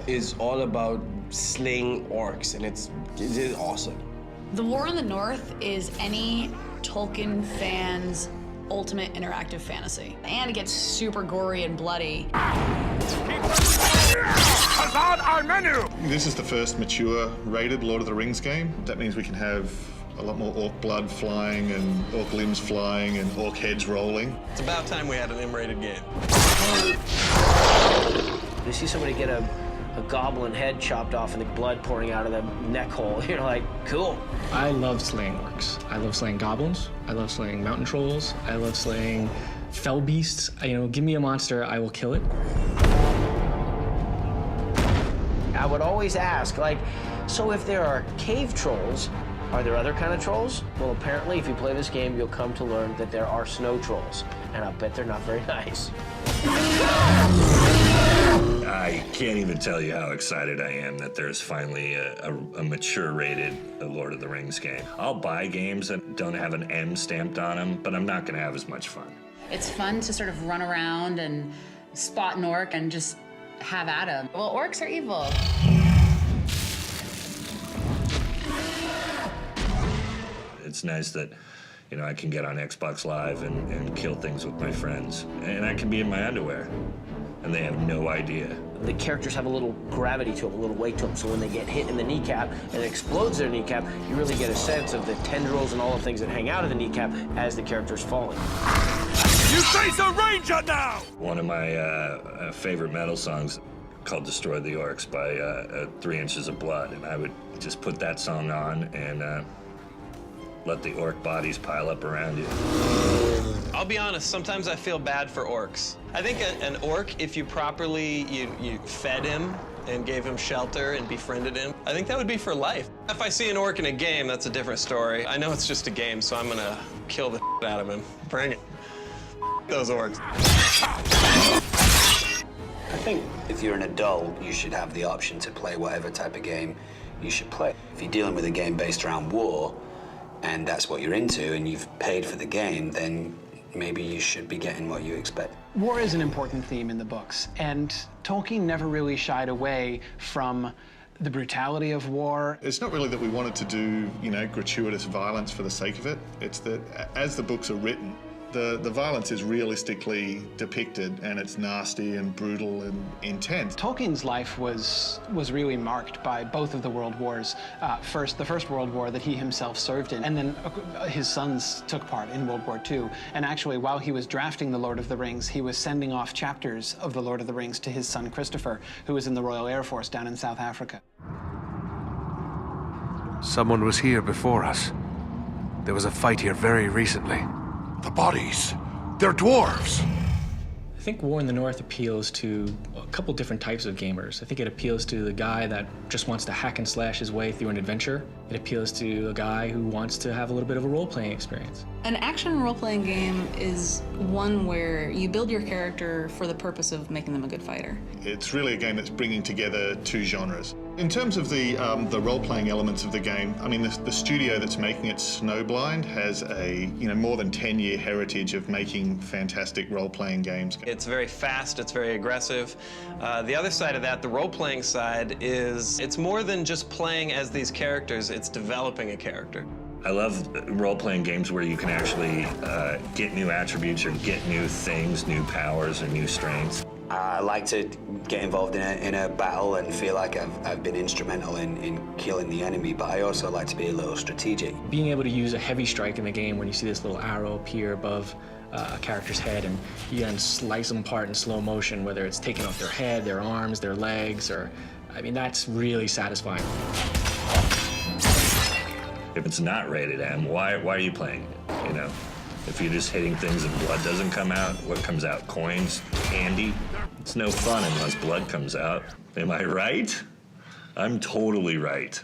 is all about slaying orcs, and it is awesome. The War in the North is any Tolkien fan's ultimate interactive fantasy. And it gets super gory and bloody. On our menu! This is the first mature rated Lord of the Rings game. That means we can have a lot more orc blood flying and orc limbs flying and orc heads rolling. It's about time we had an M-rated game. You see somebody get a goblin head chopped off and the blood pouring out of the neck hole. You're like, cool. I love slaying orcs. I love slaying goblins. I love slaying mountain trolls. I love slaying fell beasts. You know, give me a monster, I will kill it. I would always ask, like, so if there are cave trolls, are there other kind of trolls? Well, apparently, if you play this game, you'll come to learn that there are snow trolls, and I bet they're not very nice. I can't even tell you how excited I am that there's finally a mature-rated Lord of the Rings game. I'll buy games that don't have an M stamped on them, but I'm not going to have as much fun. It's fun to sort of run around and spot an orc and just have at him. Well, orcs are evil. It's nice that, you know, I can get on Xbox Live and kill things with my friends. And I can be in my underwear, and they have no idea. The characters have a little gravity to them, a little weight to them, so when they get hit in the kneecap and it explodes their kneecap, you really get a sense of the tendrils and all the things that hang out of the kneecap as the character's falling. You face a ranger now! One of my favorite metal songs called Destroy the Orcs by 3 Inches of Blood, and I would just put that song on and let the orc bodies pile up around you. I'll be honest, sometimes I feel bad for orcs. I think an orc, if you properly, you fed him and gave him shelter and befriended him, I think that would be for life. If I see an orc in a game, that's a different story. I know it's just a game, so I'm gonna kill the out of him. Bring it. Those orcs. I think if you're an adult, you should have the option to play whatever type of game you should play. If you're dealing with a game based around war, and that's what you're into, and you've paid for the game, then maybe you should be getting what you expect. War is an important theme in the books, and Tolkien never really shied away from the brutality of war. It's not really that we wanted to do, you know, gratuitous violence for the sake of it. It's that as the books are written, the violence is realistically depicted, and it's nasty and brutal and intense. Tolkien's life was really marked by both of the world wars. First, the First World War that he himself served in, and then his sons took part in World War II. And actually, while he was drafting The Lord of the Rings, he was sending off chapters of The Lord of the Rings to his son Christopher, who was in the Royal Air Force down in South Africa. Someone was here before us. There was a fight here very recently. The bodies, they're dwarves. I think War in the North appeals to a couple different types of gamers. I think it appeals to the guy that just wants to hack and slash his way through an adventure. It appeals to a guy who wants to have a little bit of a role-playing experience. An action role-playing game is one where you build your character for the purpose of making them a good fighter. It's really a game that's bringing together two genres. In terms of the role-playing elements of the game, I mean, the studio that's making it, Snowblind, has a more than 10-year heritage of making fantastic role-playing games. It's very fast, it's very aggressive. The other side of that, the role-playing side, is it's more than just playing as these characters, it's developing a character. I love role-playing games where you can actually get new attributes or get new things, new powers or new strengths. I like to get involved in a battle and feel like I've been instrumental in killing the enemy, but I also like to be a little strategic. Being able to use a heavy strike in the game when you see this little arrow appear above a character's head and you can slice them apart in slow motion, whether it's taking off their head, their arms, their legs, or, I mean, that's really satisfying. If it's not rated M, why are you playing it, you know? If you're just hitting things and blood doesn't come out, what comes out? Coins? Candy? It's no fun unless blood comes out. Am I right? I'm totally right.